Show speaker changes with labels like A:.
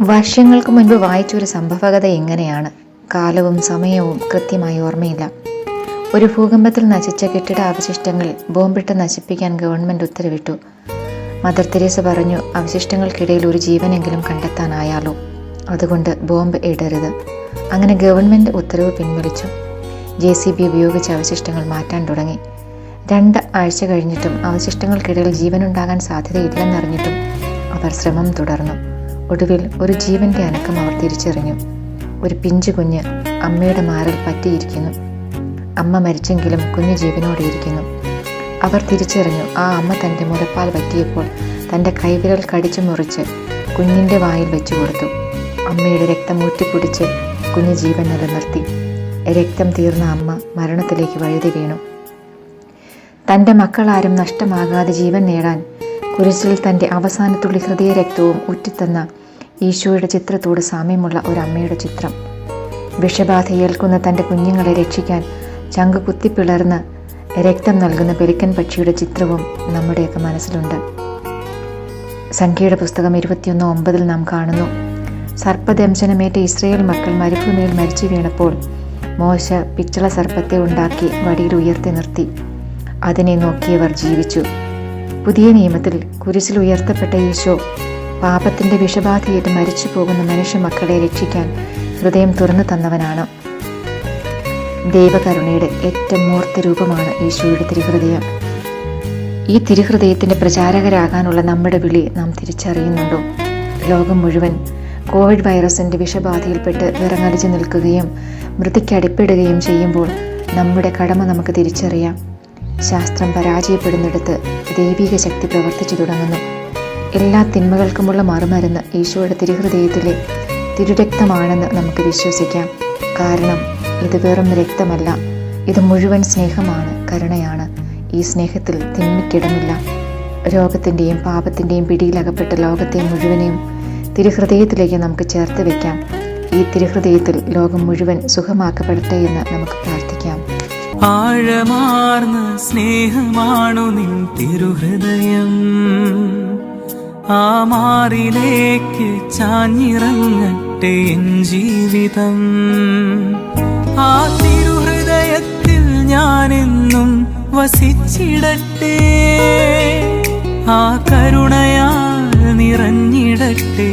A: വർഷങ്ങൾക്ക് മുൻപ് വായിച്ചൊരു സംഭവകഥ എങ്ങനെയാണ്. കാലവും സമയവും കൃത്യമായി ഓർമ്മയില്ല. ഒരു ഭൂകമ്പത്തിൽ നശിച്ച കെട്ടിട അവശിഷ്ടങ്ങൾ ബോംബിട്ട് നശിപ്പിക്കാൻ ഗവൺമെൻറ് ഉത്തരവിട്ടു. മദർ തെരേസ പറഞ്ഞു, അവശിഷ്ടങ്ങൾക്കിടയിൽ ഒരു ജീവനെങ്കിലും കണ്ടെത്താനായാലോ, അതുകൊണ്ട് ബോംബ് ഇടരുത്. അങ്ങനെ ഗവൺമെൻറ് ഉത്തരവ് പിൻവലിച്ചു. JCB ഉപയോഗിച്ച് അവശിഷ്ടങ്ങൾ മാറ്റാൻ തുടങ്ങി. 2 ആഴ്ച കഴിഞ്ഞിട്ടും അവശിഷ്ടങ്ങൾക്കിടയിൽ ജീവനുണ്ടാകാൻ സാധ്യതയില്ലെന്നറിഞ്ഞിട്ടും അവർ ശ്രമം തുടർന്നു. ഒടുവിൽ ഒരു ജീവന്റെ അനക്കം അവർ തിരിച്ചറിഞ്ഞു. ഒരു പിഞ്ചു കുഞ്ഞ് അമ്മയുടെ മാറിൽ പറ്റിയിരിക്കുന്നു. അമ്മ മരിച്ചെങ്കിലും കുഞ്ഞ് ജീവനോടെയിരിക്കുന്നു. അവർ തിരിച്ചറിഞ്ഞു, ആ അമ്മ തൻ്റെ മുലപ്പാൽ പറ്റിയപ്പോൾ തൻ്റെ കൈവിരൽ കടിച്ചു മുറിച്ച് കുഞ്ഞിൻ്റെ വായിൽ വെച്ചു കൊടുത്തു. അമ്മയുടെ രക്തം ഊറ്റിക്കുടിച്ച് കുഞ്ഞ് ജീവൻ നിലനിർത്തി. രക്തം തീർന്ന അമ്മ മരണത്തിലേക്ക് വഴുതി വീണു. തൻ്റെ മക്കളാരും നഷ്ടമാകാതെ ജീവൻ നേടാൻ കുരിശിൽ തൻ്റെ അവസാനത്തുള്ളി ഹൃദയരക്തവും ഉറ്റിത്തന്ന ഈശോയുടെ ചിത്രത്തോട് സാമ്യമുള്ള ഒരമ്മയുടെ ചിത്രം. വിഷബാധയേൽക്കുന്ന തൻ്റെ കുഞ്ഞുങ്ങളെ രക്ഷിക്കാൻ ചങ്ക് കുത്തിപ്പിളർന്ന് രക്തം നൽകുന്ന പെരുക്കൻ പക്ഷിയുടെ ചിത്രവും നമ്മുടെയൊക്കെ മനസ്സിലുണ്ട്. സംഖ്യയുടെ പുസ്തകം 21:9 നാം കാണുന്നു, സർപ്പദംശനമേറ്റ ഇസ്രായേൽ മക്കൾ മരുഭൂമിയിൽ മരിച്ചു വീണപ്പോൾ മോശ പിച്ചള സർപ്പത്തെ ഉണ്ടാക്കി വടിയിൽ ഉയർത്തി നിർത്തി. അതിനെ നോക്കിയവർ ജീവിച്ചു. പുതിയ നിയമത്തിൽ കുരിശിൽ ഉയർത്തപ്പെട്ട ഈശോ പാപത്തിൻ്റെ വിഷബാധയേറ്റ് മരിച്ചു പോകുന്ന മനുഷ്യ മക്കളെ രക്ഷിക്കാൻ ഹൃദയം തുറന്നു തന്നവനാണ്. ദൈവകരുണയുടെ ഏറ്റവും മൂർത്ത രൂപമാണ് ഈശോയുടെ തിരുഹൃദയം. ഈ തിരുഹൃദയത്തിൻ്റെ പ്രചാരകരാകാനുള്ള നമ്മുടെ വിളി നാം തിരിച്ചറിയുന്നുണ്ടോ? ലോകം മുഴുവൻ കോവിഡ് വൈറസിൻ്റെ വിഷബാധയിൽപ്പെട്ട് വിറങ്ങലിച്ചു നിൽക്കുകയും മൃതിക്കടിപ്പെടുകയും ചെയ്യുമ്പോൾ നമ്മുടെ കടമ നമുക്ക് തിരിച്ചറിയാം. ശാസ്ത്രം പരാജയപ്പെടുന്നിടത്ത് ദൈവിക ശക്തി പ്രവർത്തിച്ചു തുടങ്ങുന്നു. എല്ലാ തിന്മകൾക്കുമുള്ള മറുമരുന്ന് ഈശോയുടെ തിരുഹൃദയത്തിലെ തിരുരക്തമാണെന്ന് നമുക്ക് വിശ്വസിക്കാം. കാരണം ഇത് വെറും രക്തമല്ല, ഇത് മുഴുവൻ സ്നേഹമാണ്, കരുണയാണ്. ഈ സ്നേഹത്തിൽ തിന്മയ്ക്കിടമില്ല. രോഗത്തിൻ്റെയും പാപത്തിൻ്റെയും പിടിയിലകപ്പെട്ട ലോകത്തെ മുഴുവനെയും തിരുഹൃദയത്തിലേക്ക് നമുക്ക് ചേർത്ത് വയ്ക്കാം. ഈ തിരുഹൃദയത്തിൽ ലോകം മുഴുവൻ സുഖമാക്കപ്പെടട്ടെ എന്ന് നമുക്ക് പ്രാർത്ഥിക്കാം.
B: ആഴമാർന്ന സ്നേഹമാണു നിൻ തിരുഹൃദയം, ആ മാറിലേക്ക് ചാഞ്ഞിറങ്ങട്ടെ എൻ ജീവിതം. ആ തിരുഹൃദയത്തിൽ ഞാനെന്നും വസിച്ചിടട്ടെ, ആ കരുണയാൽ നിറഞ്ഞിടട്ടെ